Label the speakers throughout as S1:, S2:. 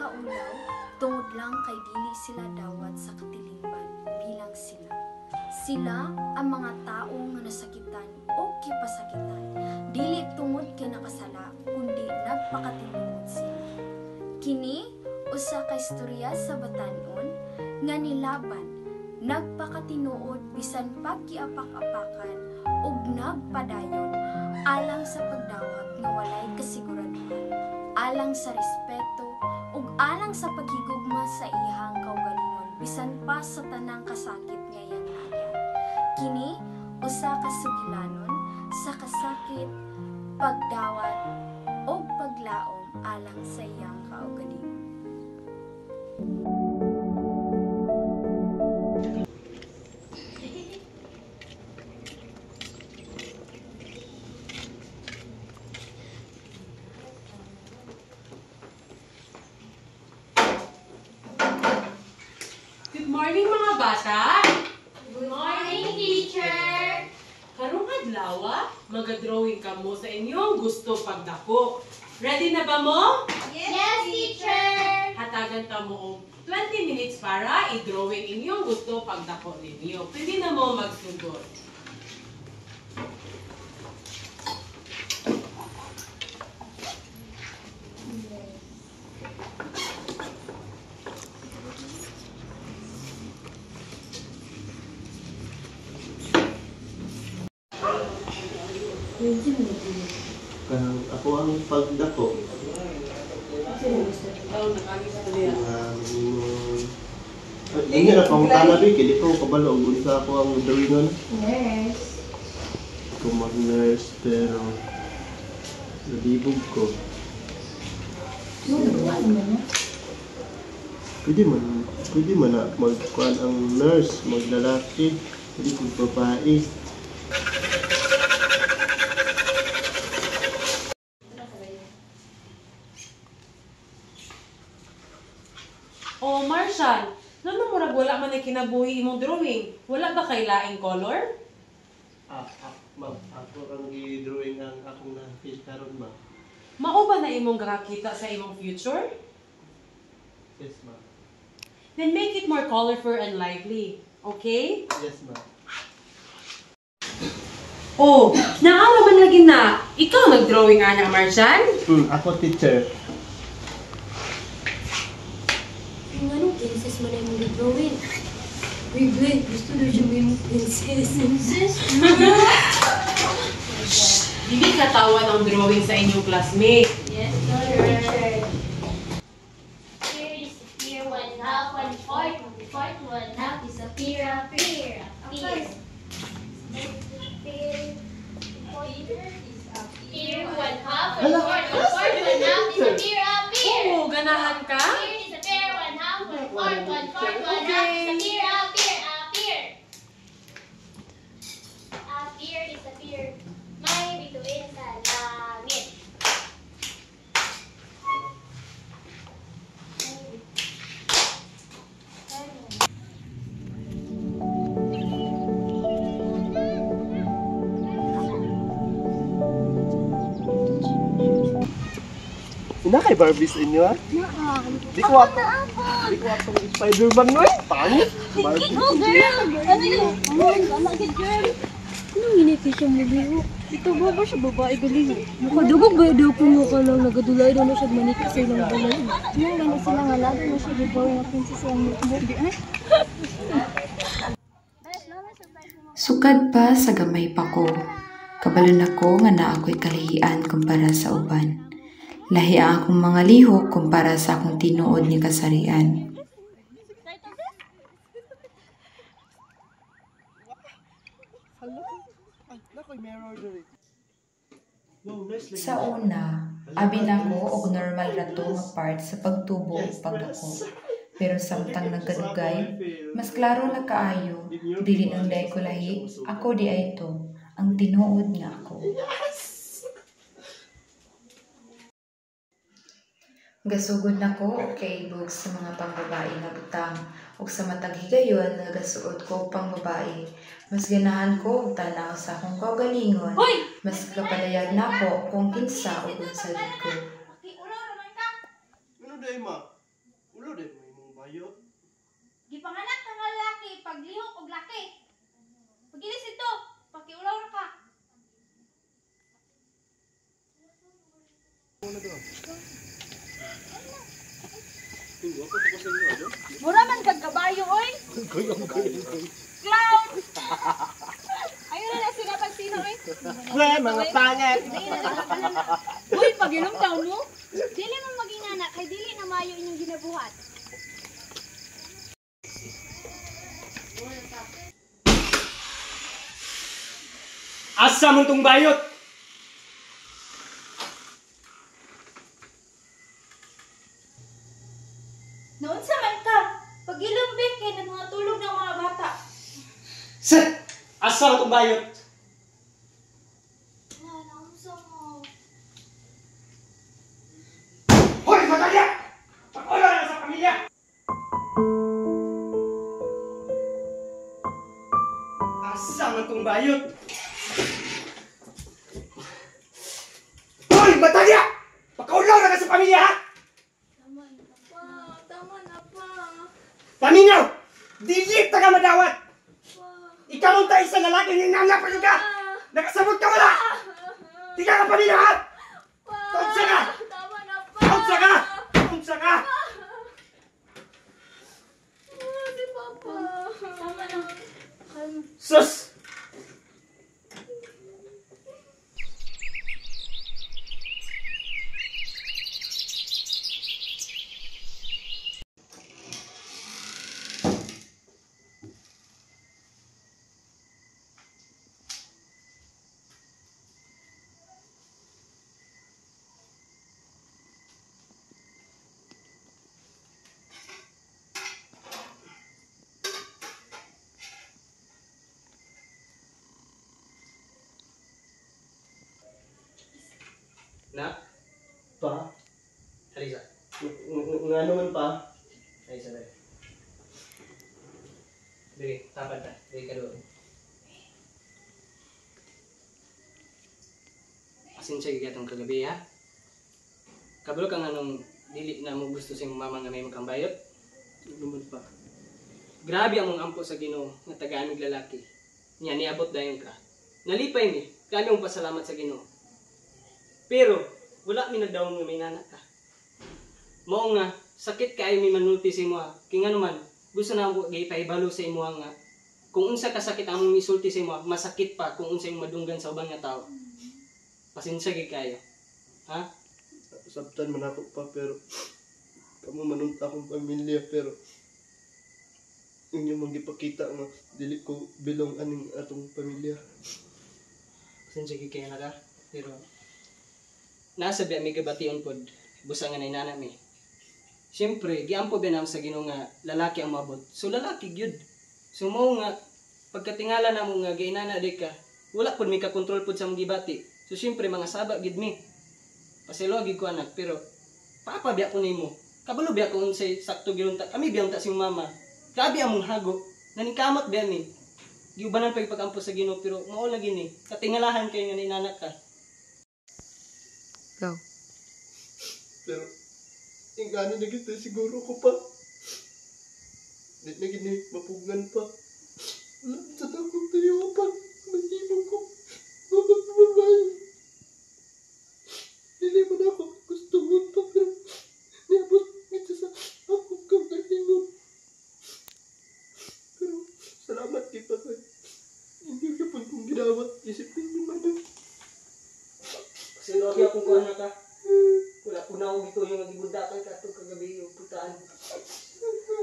S1: nagpaulaw tungod lang kay dili sila dawat sa katilingban bilang sila. Sila ang mga tao nga nasakitan o kipasakitan, dili tungod kay nakasala, kundi nagpakatinuod sila. Kini usa ka istorya sa batan-on nga nilaban, nagpakatinuod bisan pagkiapak-apakan ug nagpadayon alang sa pagdawat nga walay kasiguraduhan, alang sa respeto ug alang sa paghigugma sa iyang kaugalingon bisan pa sa tanang kasakit nga iyang naagyan. Kini usa ka sugilanon sa kasakit, pagdawat ug paglaom alang sa iyang kaugalingon.
S2: Good morning mga bata!
S3: Good morning, teacher!
S2: Karong adlaw, maga-drawing ka mo sa inyong gusto pagdako. Ready na ba mo?
S3: Yes, teacher!
S2: Hatagan ta mo og 20 minutes para i-drawing inyong gusto pagdako ninyo. Pwede na mo magsugod.
S4: Kanang ako ang pagdako. Ini na pang tanabi, kaya ko kabalo og unsa ako ang drawingon.
S3: Nurse.
S4: Ako mag-nurse pero nalibog ko. Pwede man na magkuhan ang nurse, maglalaki, pwede kong babae.
S2: Oh, Marshall, ano murag wala man ay kinabuhi imong drawing? Wala ba kay laing color?
S4: Ma'am, ako ang i-drawing ang akong na-feel karon, ma'am.
S2: Mao ba na imong kakakita sa imong future?
S4: Yes, ma'am.
S2: Then make it more colorful and lively. Okay?
S4: Yes, ma'am.
S2: Oh, naara man lagi na. Ikaw nag-drawing ana, Marshall?
S4: Ako teacher.
S3: Kung anong princess mo na yung gagawin? Wait, gusto na siya may princess. Princess?
S2: Hindi katawan ang drawing sa inyong classmate.
S3: Yes, teacher. Here is here 1/2, 1/4, 1/4 is a pear, pear. Pear 1/2, 1/4, 1/4 is a pear.
S2: Oo, ganahan ka?
S3: Here is a pear, 1/2, 1/4, 1/4 is a pear, pear. Pear is a pear. May bituin sa langit.
S4: Ina kay Barbie sa inyo, ha? Di ko ako Spider-Man mo, pangit. Barbie.
S3: Oh, girl! Ano yun? Wala ka, girl. Anong giniti siya mo, Leo? Ito ba siya babae galing? Mukadugog ba daw po mo ka lang nagadulay daw na siya manik sa ilang balay? Yung gano'n sila nga lalo na siya before nga princess yung mukbog.
S5: Sukad pa sa gamay pa ko, kabalon ako nga na ako'y kalahian kumpara sa uban. Lahi ang akong mga lihok kumpara sa akong tinuod ni kasarian. Sa una, abin ako og normal rato nga part sa pagtubo ug pagdako. Pero samtang nagkadugay, mas klaro na kaayo, dili ang day ko lahi, ako di ay ito, ang tinuod nga ako. Gasugod nako kay ibog sa mga pangbabae nga butang ug sa matag higayon nga gasuod ko pangbabae. Mas ganahan ko og tanaw sa akong kaugalingon. Mas kapalayag nako kung kinsa ug unsa ko.
S4: Ano day ma?
S3: Mura man kag kabayo oy. Clown. Ayun na sila pag sino oy.
S4: Weh, mga pangit!
S3: Uy, pagilong taon mo. Dili man maging anak kay dili na mayo inyong ginabuhat.
S6: Asa mo tong bayot?
S3: Noon sa man ka, pagilambing kay ng mga tulog ng mga bata.
S6: Sir! Asa mo tong bayot? Hoy, madalya! Pag-ulo na sa pamilya! Asa mo tong bayot? Hoy, madalya! Pag-ulo na sa pamilya, ha?
S3: Tama na pa.
S6: Paminaw! Dili ta ka madawat! Ikaw ang tayo sa lalaki ng nanak pa ka! Nakasabot ka wala! Di ka ka paminaw, ha? Taunsa ka!
S3: Tama na pa.
S6: Taunsa ka! Taunsa ka!
S3: Si Papa. Tama na.
S6: Sus! Na?
S4: Pa?
S6: Halisa.
S4: Nga naman pa.
S6: Halisa na. Dili, tapad na. Dili ka doon. Pasensya ka itong kagabi, ha? Kabalo kang anong dili na mo gusto sa iyong mama nga may magkambayot?
S4: Nga naman pa.
S6: Grabe ang mga ampo sa Ginoo nga tagaan ng lalaki. Niya, niabot dayon ka. Nalipay mi, grabe ang pasalamat sa Ginoo. Pero, wala mi nagdawong nga may nanak ka. Mao nga, sakit kaayo mi manulti sa imo ha. Kaya nga naman, gusto na ako gipaibalo sa imo nga. Kung unsa ka sakit among isulti sa imo, masakit pa kung unsa yung madunggan sa ubang nga tao. Pasensya gid kayo. Ha?
S4: Sabtan man ako pa, pero kamu manunta akong pamilya, pero inyo magipakita nga dili ko bilong aning atong pamilya.
S6: Pasensya gid kayo na ka. Pero, nasa biya may kabation pod, busa nga nainana mi. Siyempre, giampo ba naman sa Ginoo nga lalaki ang mabot. So lalaki gyud. So mao nga pagkatingala namo nga gainana di ka, wala pod mi ka control pod sa mong gibati. So siyempre mga saba gid mi. Paselo gid ko anak, pero papa biya ko nimo. Kabalo biya ko unsay sakto gilunta. Kami biyang ta si mama. Grabe among hago. Naningkamot biya mi. Giubanan pa yung pag-ampo sa Ginoo, pero mao lagi ni. Katingalahan kay nga nainanak ka.
S5: Go.
S4: Pero, ingani na kita siguro ko pa. Di na gini mapugan pa. Wala sa takong tayo pa. Mahimong ko. Babay. Dili man ako gusto mo pa. Pero, niabot ito sa akong kagalingon. Pero, salamat kita kay. Hindi ka pang kong ginawat. Isipin mo man.
S6: Kasi lagi akong kuha na ka. Wala po na akong ito yung nagibundakan ka ito kagabi yung putaan.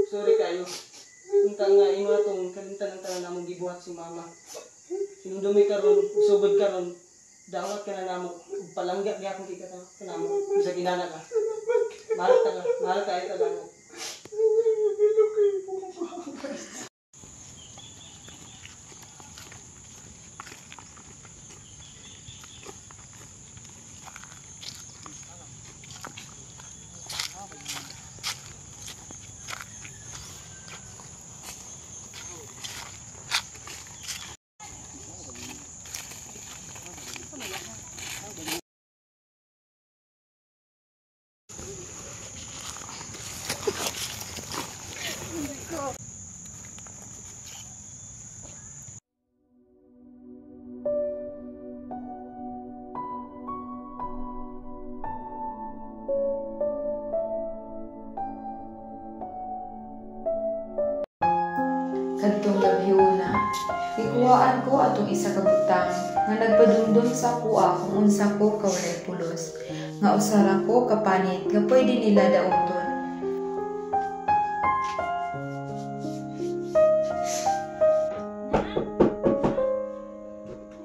S6: Sorry kayo. Punta nga ino na itong kalintan ng tanan namong gibuhat si mama. Sinundumi ka ron, usubod ka ron. Dawat ka na namo. Palangga kaya akong kikata ka namo. Bisa ginana ka. Mahal ka ka. Mahal ka ito lang.
S5: Kadtong gabi una, ikuhaan ko atong isa ka butang nga nagpadumdum sa kuha kung unsa ko kawalay pulos, nga usara ko kapanit nga pwede nila dauton.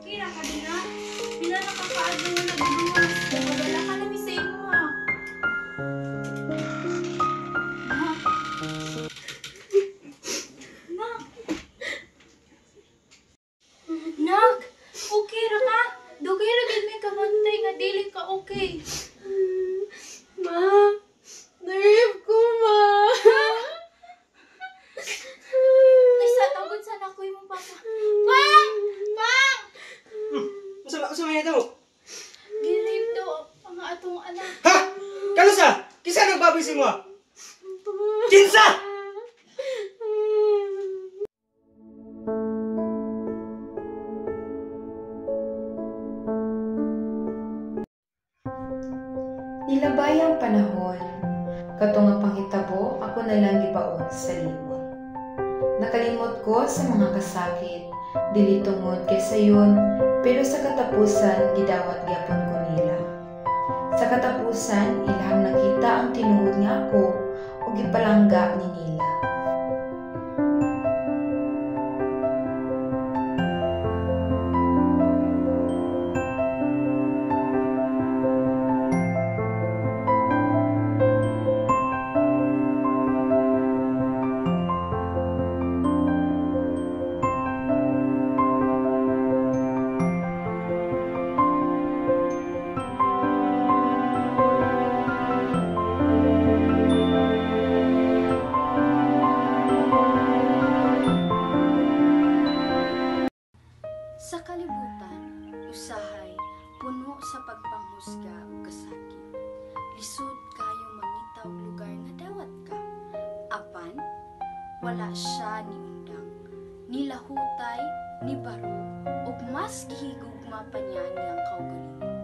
S1: Okay ra ka din ha? Pila na kakaadto nga nagduwas. Wala ka na sa imo ha. Nak, okay ra ka? Dugay ra gid may kabantay nga dili ka okay.
S3: Ma, na-rape ko, ma.
S1: Ay sa tawag sana ko imong papa. Pang! Pang!
S6: Usa man ito?
S1: Girip daw ang atong anak.
S6: Ha? Kanusa? Kisa nagbaboy si mo? Kinsa?
S5: Nilabay ang panahon, katong nga panghitabo ako na lang gibaon sa limot. Nakalimot ko sa mga kasakit, dili tungod kay sayon, pero sa katapusan gidawat gyapon ko nila. Sa katapusan ilhang nakita ang tinuod nga ako ug gipalangga ni nila.
S1: Sa kalibutan, usahay, puno sa pagpanghusga ug kasakit. Lisod kayo mangita og lugar nga dawat ka. Apan, wala siya ni undang, ni lahutay, ni baro, ug mas gihigugma pa niya niyang kaugalingon.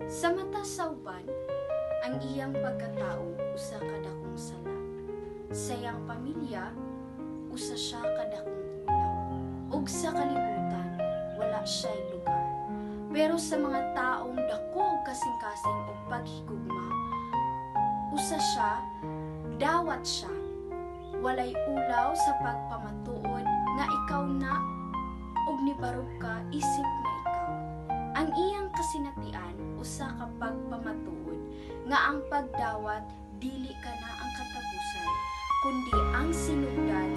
S1: Sa mata sa uban, ang iyang pagkatao usa ka dakong sala. Sa iyang pamilya, usa siya ka dakong ulaw. Ug sa kalibutan, wala siya'y lugar. Pero sa mga taong dako og kasing-kasing og paghigugma, usa siya, dawat siya. Walay ulaw sa pagpamatuod nga ikaw na og nibarog ka isip nga ikaw. Ang iyang kasinatian usa ka pagpamatuod nga ang pagdawat dili ka na ang katapusan, kundi ang sinugdan